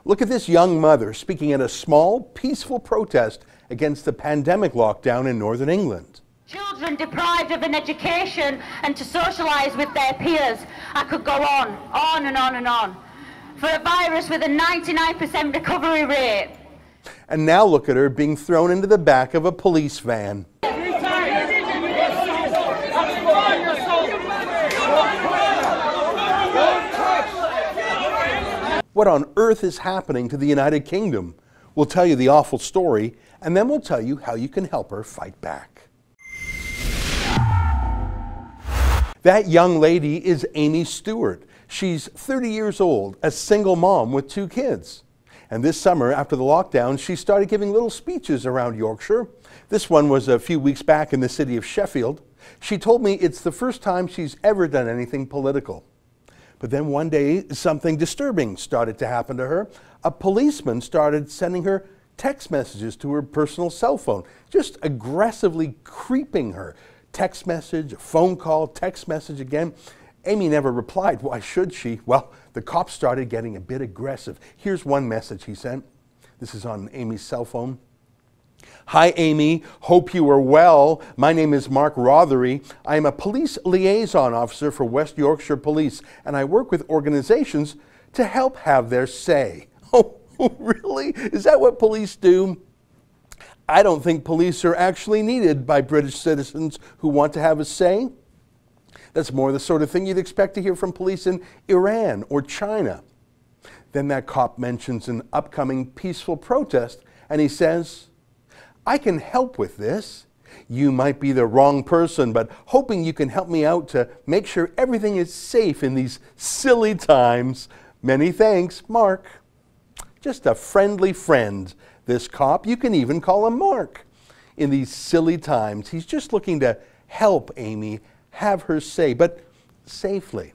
Look at this young mother speaking at a small, peaceful protest against the pandemic lockdown in northern England. Children deprived of an education and to socialise with their peers. I could go on and on and on. For a virus with a 99% recovery rate. And now look at her being thrown into the back of a police van. What on earth is happening to the United Kingdom? We'll tell you the awful story, and then we'll tell you how you can help her fight back. That young lady is Amy Stewart. She's 30 years old, a single mom with 2 kids. And this summer, after the lockdown, she started giving little speeches around Yorkshire. This one was a few weeks back in the city of Sheffield. She told me it's the first time she's ever done anything political. But then one day, something disturbing started to happen to her. A policeman started sending her text messages to her personal cell phone, just aggressively creeping her. Text message, a phone call, text message again. Amy never replied. Why should she? Well, the cops started getting a bit aggressive. Here's one message he sent. This is on Amy's cell phone. Hi, Amy. Hope you are well. My name is Mark Rothery. I am a police liaison officer for West Yorkshire Police, and I work with organizations to help have their say. Oh, really? Is that what police do? I don't think police are actually needed by British citizens who want to have a say. That's more the sort of thing you'd expect to hear from police in Iran or China. Then that cop mentions an upcoming peaceful protest, and he says, I can help with this. You might be the wrong person, but hoping you can help me out to make sure everything is safe in these silly times. Many thanks, Mark. Just a friendly friend, this cop. You can even call him Mark. In these silly times, he's just looking to help Amy have her say, but safely.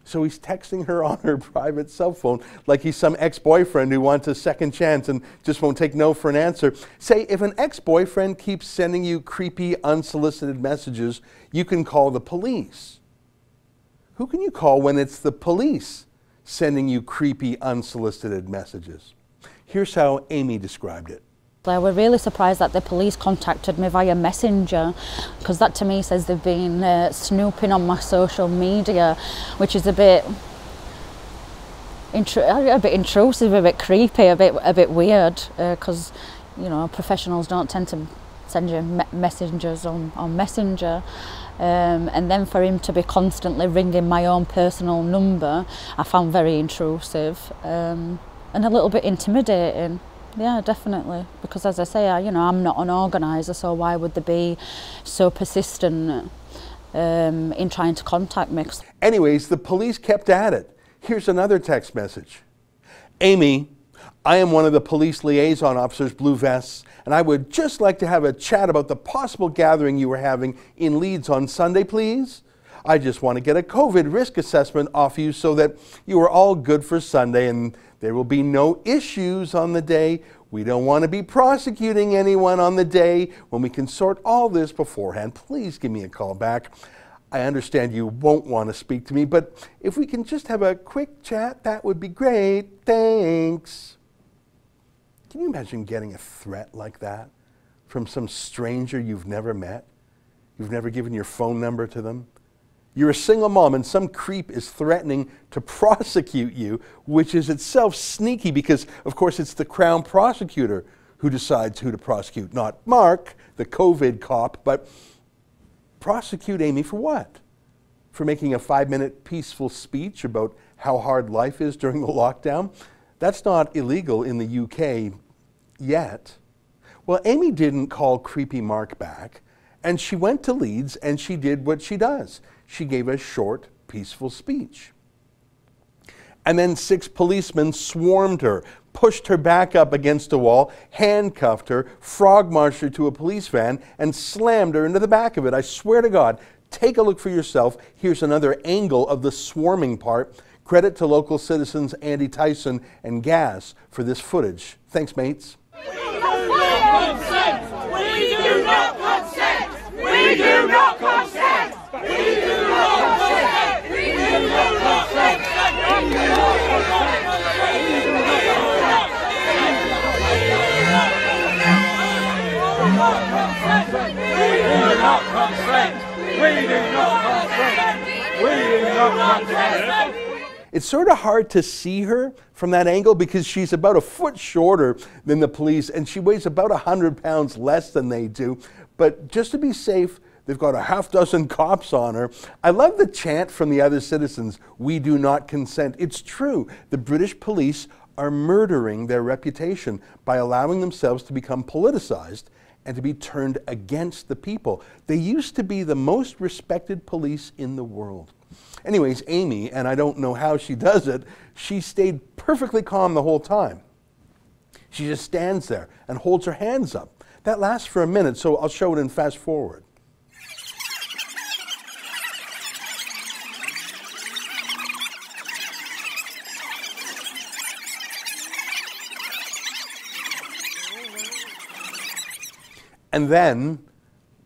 So he's texting her on her private cell phone like he's some ex-boyfriend who wants a second chance and just won't take no for an answer. Say, if an ex-boyfriend keeps sending you creepy, unsolicited messages, you can call the police. Who can you call when it's the police sending you creepy, unsolicited messages? Here's how Amy described it. I was really surprised that the police contacted me via Messenger, because that to me says they've been snooping on my social media, which is a bit intrusive, a bit creepy, a bit weird, because you know, professionals don't tend to send you messengers on Messenger. And then for him to be constantly ringing my own personal number, I found very intrusive and a little bit intimidating. Yeah, definitely. Because as I say, you know, I'm not an organiser, so why would they be so persistent in trying to contact me? Anyways, the police kept at it. Here's another text message. Amy, I am one of the police liaison officers, Blue Vests, and I would just like to have a chat about the possible gathering you were having in Leeds on Sunday, please. I just want to get a COVID risk assessment off you so that you are all good for Sunday and there will be no issues on the day. We don't want to be prosecuting anyone on the day when we can sort all this beforehand. Please give me a call back. I understand you won't want to speak to me, but if we can just have a quick chat, that would be great. Thanks. Can you imagine getting a threat like that from some stranger you've never met? You've never given your phone number to them? You're a single mom and some creep is threatening to prosecute you, which is itself sneaky because, of course, it's the Crown prosecutor who decides who to prosecute. Not Mark, the COVID cop, but prosecute Amy for what? For making a 5-minute peaceful speech about how hard life is during the lockdown? That's not illegal in the UK yet. Well, Amy didn't call creepy Mark back, and she went to Leeds and she did what she does. She gave a short, peaceful speech. And then 6 policemen swarmed her, pushed her back up against a wall, handcuffed her, frog-marched her to a police van, and slammed her into the back of it. I swear to God, take a look for yourself. Here's another angle of the swarming part. Credit to local citizens Andy Tyson and Gas for this footage. Thanks, mates. We do not consent! We do not consent! We do not consent! We do not consent! We do not consent! We do not consent! It's sort of hard to see her from that angle because she's about a foot shorter than the police and she weighs about 100 pounds less than they do. But just to be safe, they've got a half dozen cops on her. I love the chant from the other citizens, "We do not consent." It's true. The British police are murdering their reputation by allowing themselves to become politicized and to be turned against the people. They used to be the most respected police in the world. Anyways, Amy, and I don't know how she does it, she stayed perfectly calm the whole time. She just stands there and holds her hands up. That lasts for a minute, so I'll show it in fast forward. And then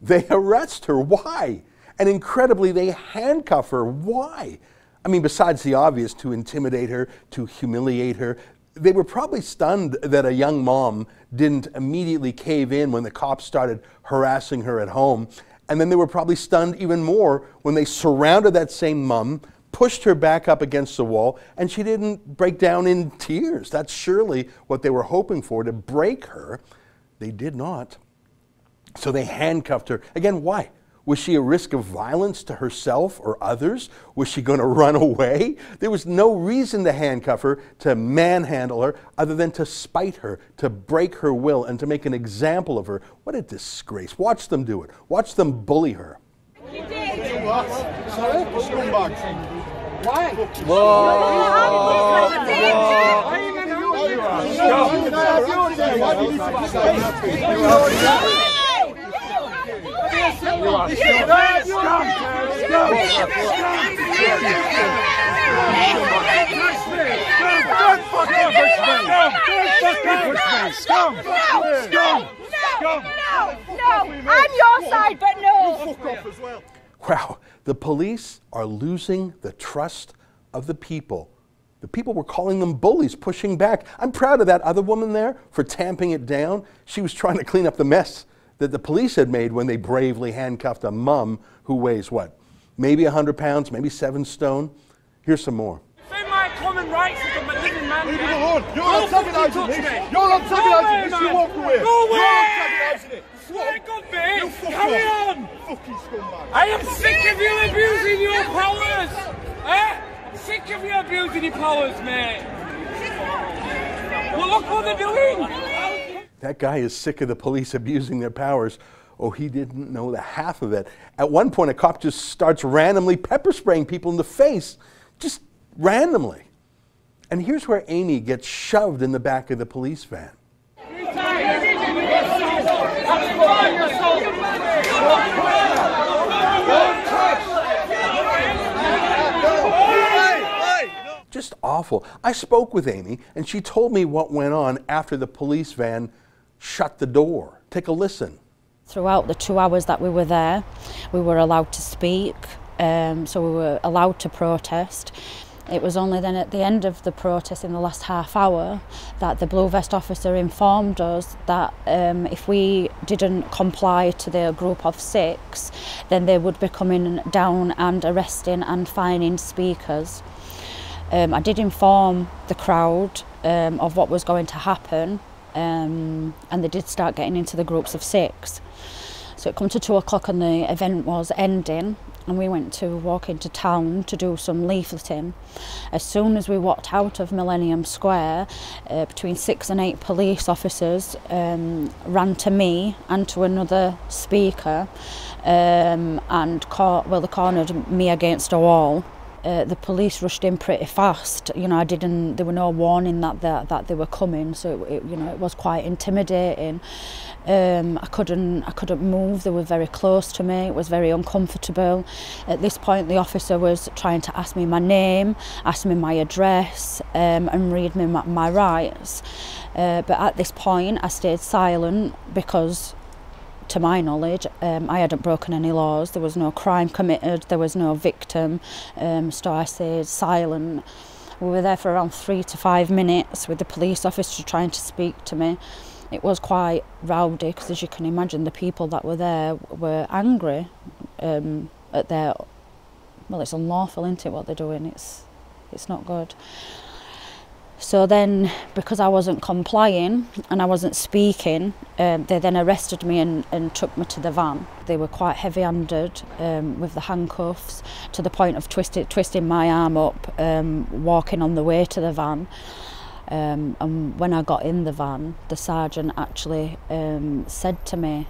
they arrest her. Why? And incredibly, they handcuff her. Why? I mean, besides the obvious, to intimidate her, to humiliate her, they were probably stunned that a young mom didn't immediately cave in when the cops started harassing her at home. And then they were probably stunned even more when they surrounded that same mom, pushed her back up against the wall, and she didn't break down in tears. That's surely what they were hoping for, to break her. They did not. So they handcuffed her. Again, why? Was she a risk of violence to herself or others? Was she going to run away? There was no reason to handcuff her, to manhandle her, other than to spite her, to break her will, and to make an example of her. What a disgrace. Watch them do it. Watch them bully her. You did. What? Sorry? Scumbags. Why? I'm your side, but no. Wow, the police are losing the trust of the people. The people were calling them bullies, pushing back. I'm proud of that other woman there for tamping it down. She was trying to clean up the mess that the police had made when they bravely handcuffed a mum who weighs, what, maybe 100 pounds, maybe 7 stone? Here's some more. Defend my common rights as a living man. Leave it alone. You're antagonising this. You're antagonising this. You walk away. Go away. You're antagonising it. Swear to God, mate. You fuck Carry off. on. Fucking scumbag. I am sick of you abusing your powers. I'm sick of you abusing your powers, mate. Well, look what they're doing. That guy is sick of the police abusing their powers. Oh, he didn't know the half of it. At one point, a cop just starts randomly pepper spraying people in the face. Just randomly. And here's where Amy gets shoved in the back of the police van. Just awful. I spoke with Amy, and she told me what went on after the police van shut the door. Take a listen. Throughout the 2 hours that we were there, we were allowed to speak, so we were allowed to protest. It was only then at the end of the protest in the last half hour that the Blue Vest officer informed us that if we didn't comply to the group of 6, then they would be coming down and arresting and fining speakers. I did inform the crowd of what was going to happen, and they did start getting into the groups of 6. So it come to 2 o'clock and the event was ending, and we went to walk into town to do some leafleting. As soon as we walked out of Millennium Square, between 6 and 8 police officers ran to me and to another speaker and they cornered me against a wall. The police rushed in pretty fast. You know, there were no warning that they were coming, so it was quite intimidating. I couldn't move. They were very close to me. It was very uncomfortable. At this point, the officer was trying to ask me my name, ask me my address, and read me my rights. But at this point, I stayed silent because, to my knowledge, I hadn't broken any laws. There was no crime committed, there was no victim, so I stayed silent. We were there for around 3 to 5 minutes with the police officer trying to speak to me. It was quite rowdy because, as you can imagine, the people that were there were angry at their, well, it's unlawful, isn't it, what they're doing? It's not good. So then, because I wasn't complying and I wasn't speaking, they then arrested me and took me to the van. They were quite heavy-handed with the handcuffs, to the point of twisting my arm up, walking on the way to the van. And when I got in the van, the sergeant actually said to me,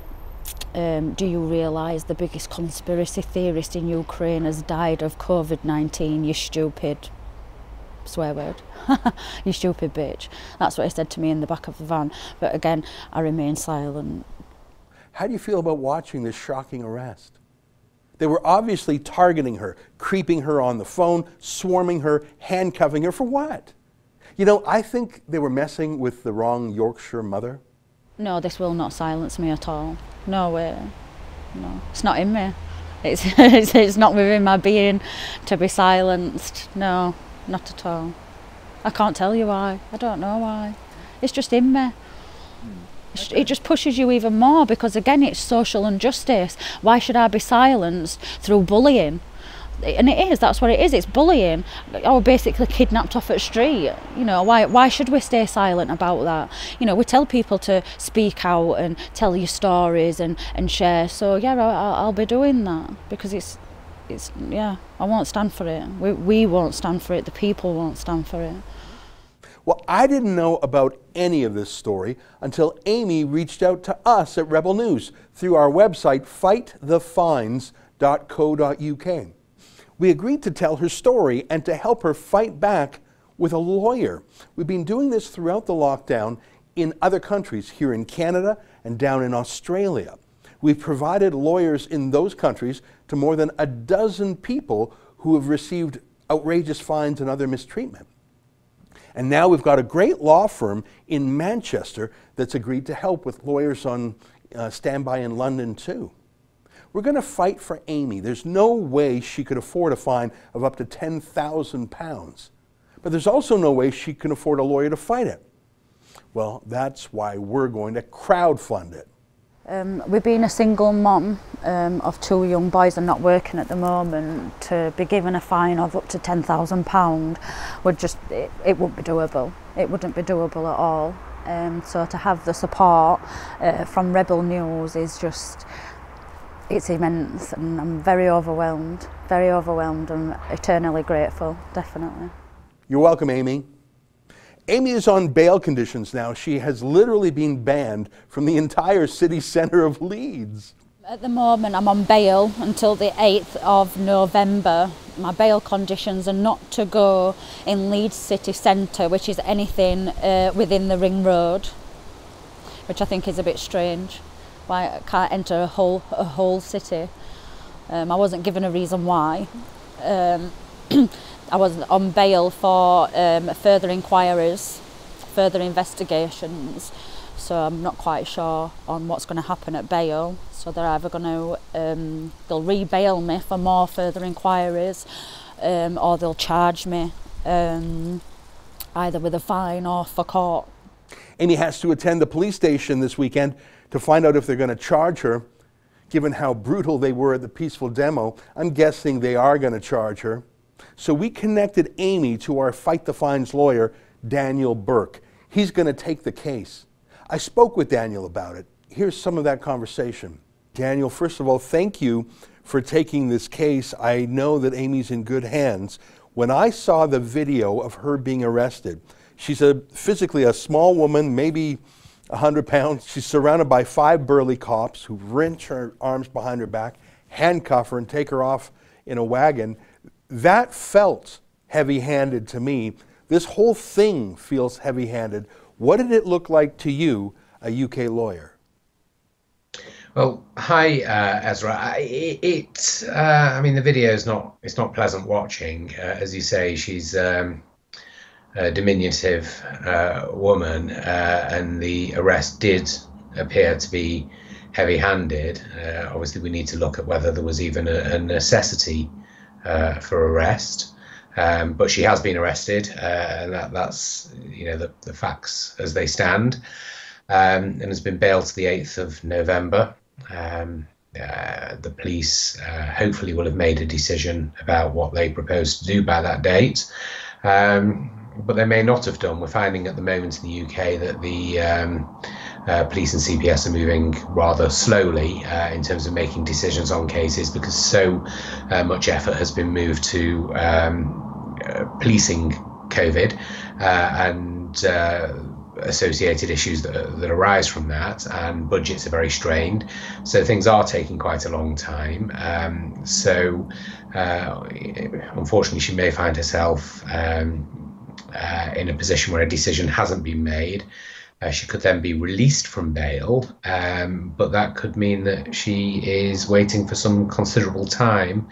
do you realise the biggest conspiracy theorist in Ukraine has died of COVID-19, you stupid, swear word, you stupid bitch. That's what he said to me in the back of the van. But again, I remained silent. How do you feel about watching this shocking arrest? They were obviously targeting her, creeping her on the phone, swarming her, handcuffing her. For what? You know, I think they were messing with the wrong Yorkshire mother. No, this will not silence me at all. No way. No, it's not in me. It's not within my being to be silenced. No, not at all. I can't tell you why. I don't know why. It's just in me. It just pushes you even more, because again, it's social injustice. Why should I be silenced through bullying? And it is, that's what it is, it's bullying. I was basically kidnapped off at the street. You know, why should we stay silent about that? You know, we tell people to speak out and tell your stories and share. So yeah, I'll be doing that, because it's yeah, I won't stand for it. We won't stand for it, the people won't stand for it. Well, I didn't know about any of this story until Amy reached out to us at Rebel News through our website, fightthefines.co.uk. We agreed to tell her story and to help her fight back with a lawyer. We've been doing this throughout the lockdown in other countries, here in Canada and down in Australia. We've provided lawyers in those countries to more than a dozen people who have received outrageous fines and other mistreatment. And now we've got a great law firm in Manchester that's agreed to help with lawyers on standby in London too. We're going to fight for Amy. There's no way she could afford a fine of up to £10,000. But there's also no way she can afford a lawyer to fight it. Well, that's why we're going to crowdfund it. With being a single mum of two young boys and not working at the moment, to be given a fine of up to £10,000 would just, it wouldn't be doable. It wouldn't be doable at all. So to have the support from Rebel News is just, it's immense, and I'm very overwhelmed and eternally grateful, definitely. You're welcome, Amy. Amy is on bail conditions now. She has literally been banned from the entire city centre of Leeds. At the moment, I'm on bail until the 8th of November. My bail conditions are not to go in Leeds city centre, which is anything within the Ring Road, which I think is a bit strange. Why I can't enter a whole city. I wasn't given a reason why. I was on bail for further inquiries, further investigations, so I'm not quite sure on what's going to happen at bail. So they're either going to, they'll re-bail me for more further inquiries, or they'll charge me either with a fine or for court. Amy has to attend the police station this weekend to find out if they're going to charge her. Given how brutal they were at the peaceful demo, I'm guessing they are going to charge her. So we connected Amy to our Fight the Fines lawyer, Daniel Burke. He's going to take the case. I spoke with Daniel about it. Here's some of that conversation. Daniel, first of all, thank you for taking this case. I know that Amy's in good hands. When I saw the video of her being arrested, she's physically a small woman, maybe 100 pounds. She's surrounded by 5 burly cops who wrench her arms behind her back, handcuff her, and take her off in a wagon. That felt heavy-handed to me. This whole thing feels heavy-handed. What did it look like to you, a UK lawyer? Well, hi, Ezra. I mean, the video is not pleasant watching. As you say, she's a diminutive woman, and the arrest did appear to be heavy-handed. Obviously, we need to look at whether there was even a necessity for arrest, but she has been arrested, and that's the facts as they stand, and has been bailed to the 8th of November. The police hopefully will have made a decision about what they propose to do by that date. but they may not have done. We're finding at the moment in the UK that the police and CPS are moving rather slowly in terms of making decisions on cases, because so much effort has been moved to policing COVID and associated issues that arise from that, and budgets are very strained, so things are taking quite a long time. Unfortunately, she may find herself in a position where a decision hasn't been made. She could then be released from bail, but that could mean that she is waiting for some considerable time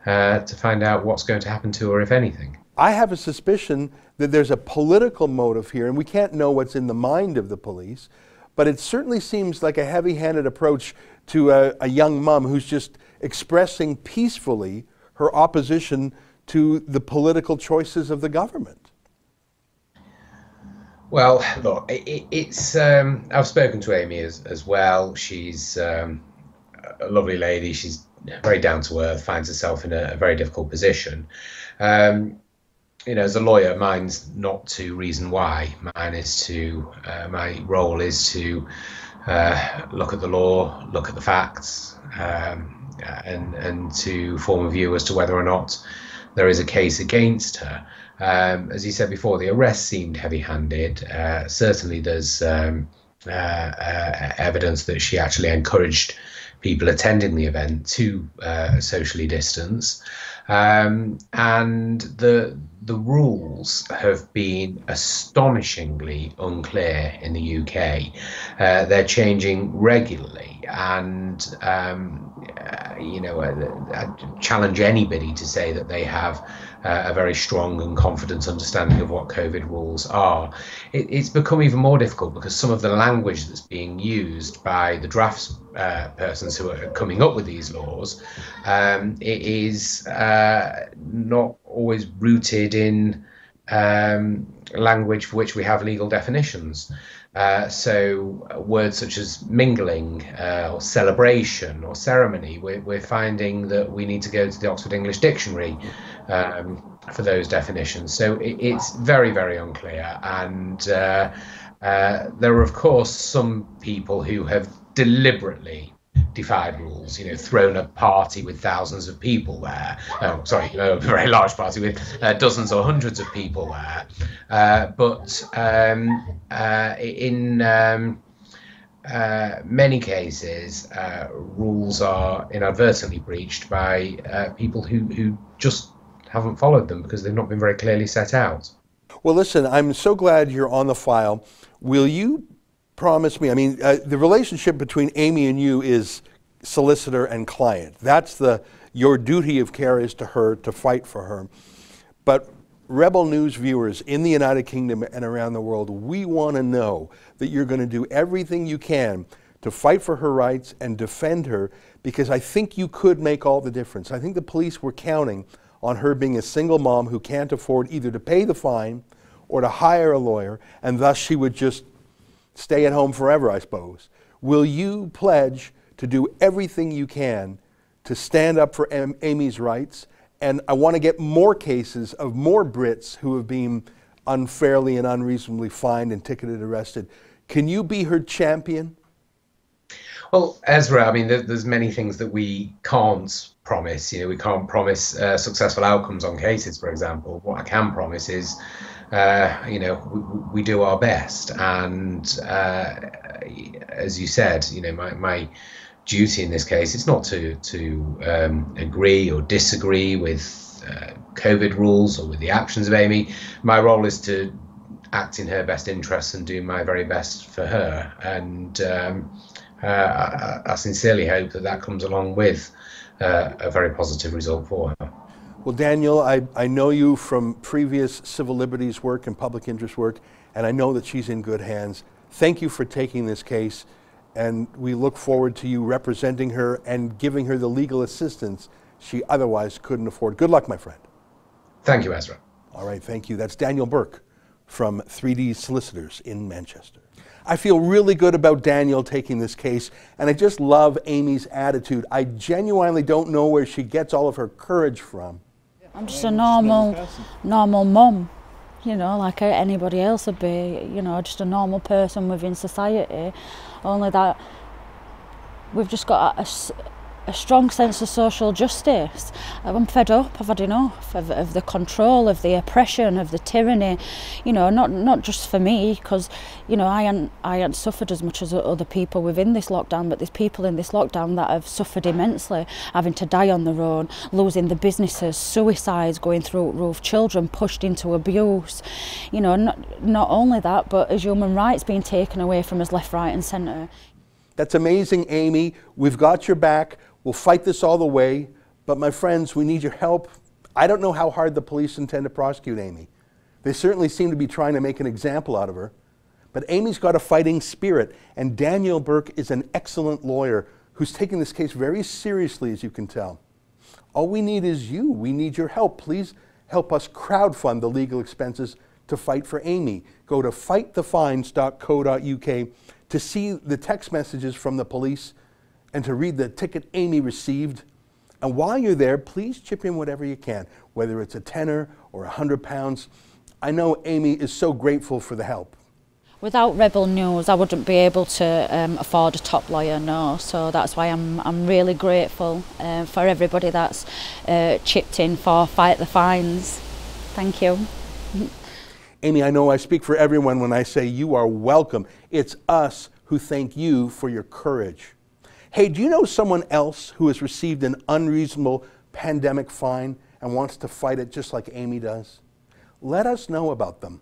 to find out what's going to happen to her, if anything. I have a suspicion that there's a political motive here, and we can't know what's in the mind of the police, but it certainly seems like a heavy-handed approach to a young mom who's just expressing peacefully her opposition to the political choices of the government. Well, look, it's I've spoken to Amy as well. She's a lovely lady. She's very down to earth, finds herself in a very difficult position. You know, as a lawyer, mine's not to reason why. Mine is to, my role is to look at the law, look at the facts, and to form a view as to whether or not there is a case against her. As you said before, the arrest seemed heavy-handed. Certainly there's evidence that she actually encouraged people attending the event to socially distance. And the rules have been astonishingly unclear in the UK. They're changing regularly, and you know, I challenge anybody to say that they have a very strong and confident understanding of what COVID rules are. It's become even more difficult because some of the language that's being used by the drafts persons who are coming up with these laws, it is not always rooted in language for which we have legal definitions. So words such as mingling or celebration or ceremony, we're finding that we need to go to the Oxford English Dictionary for those definitions. So it's very, very unclear. And there are, of course, some people who have deliberately defied rules, you know, thrown a party with thousands of people there. Oh, sorry, a very large party with dozens or hundreds of people there. But in many cases, rules are inadvertently breached by people who just haven't followed them because they've not been very clearly set out. Well, listen, I'm so glad you're on the file. Will you promise me, I mean, the relationship between Amy and you is solicitor and client. That's your duty of care is to her, to fight for her. But Rebel News viewers in the United Kingdom and around the world, we want to know that you're going to do everything you can to fight for her rights and defend her, because I think you could make all the difference. I think the police were counting on her being a single mom who can't afford either to pay the fine or to hire a lawyer, and thus she would just stay at home forever, I suppose. Will you pledge to do everything you can to stand up for Amy's rights? And I want to get more cases of more Brits who have been unfairly and unreasonably fined and ticketed, arrested. Can you be her champion? Well, Ezra, I mean, there's many things that we can't promise. You know, we can't promise successful outcomes on cases, for example. What I can promise is, you know, we do our best. And as you said, you know, my duty in this case is not to agree or disagree with COVID rules or with the actions of Amy. My role is to act in her best interests and do my very best for her. And I sincerely hope that comes along with a very positive result for her. Well, Daniel, I know you from previous civil liberties work and public interest work, and I know that she's in good hands. Thank you for taking this case, and we look forward to you representing her and giving her the legal assistance she otherwise couldn't afford. Good luck, my friend. Thank you, Ezra. All right, thank you. That's Daniel Burke from 3D Solicitors in Manchester. I feel really good about Daniel taking this case, and I just love Amy's attitude. I genuinely don't know where she gets all of her courage from. I'm just a normal mum. you know, like anybody else would be, you know, just a normal person within society, only that we've just got a strong sense of social justice. I'm fed up, I've had enough of the control, of the oppression, of the tyranny, you know, not just for me, because, you know, I hadn't suffered as much as other people within this lockdown, but there's people in this lockdown that have suffered immensely, having to die on their own, losing their businesses, suicides going through the roof, children pushed into abuse, you know, not only that, but as human rights being taken away from us left, right and centre. That's amazing, Amy. We've got your back. We'll fight this all the way. But my friends, we need your help. I don't know how hard the police intend to prosecute Amy. They certainly seem to be trying to make an example out of her. But Amy's got a fighting spirit, and Daniel Burke is an excellent lawyer who's taking this case very seriously, as you can tell. All we need is you. We need your help. Please help us crowdfund the legal expenses to fight for Amy. Go to fightthefines.co.uk to see the text messages from the police and to read the ticket Amy received. And while you're there, please chip in whatever you can, whether it's a tenner or £100. I know Amy is so grateful for the help. Without Rebel News, I wouldn't be able to afford a top lawyer, no. So that's why I'm really grateful for everybody that's chipped in for Fight the Fines. Thank you. Amy, I know I speak for everyone when I say you are welcome. It's us who thank you for your courage. Hey, do you know someone else who has received an unreasonable pandemic fine and wants to fight it just like Amy does? Let us know about them.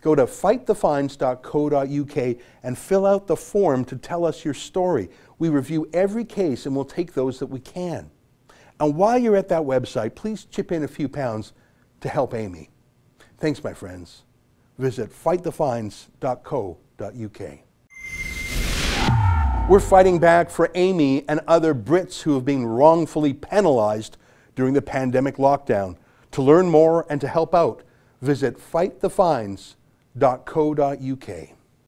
Go to fightthefines.co.uk and fill out the form to tell us your story. We review every case and we'll take those that we can. And while you're at that website, please chip in a few pounds to help Amy. Thanks, my friends. Visit fightthefines.co.uk. We're fighting back for Amy and other Brits who have been wrongfully penalized during the pandemic lockdown. To learn more and to help out, visit fightthefines.co.uk.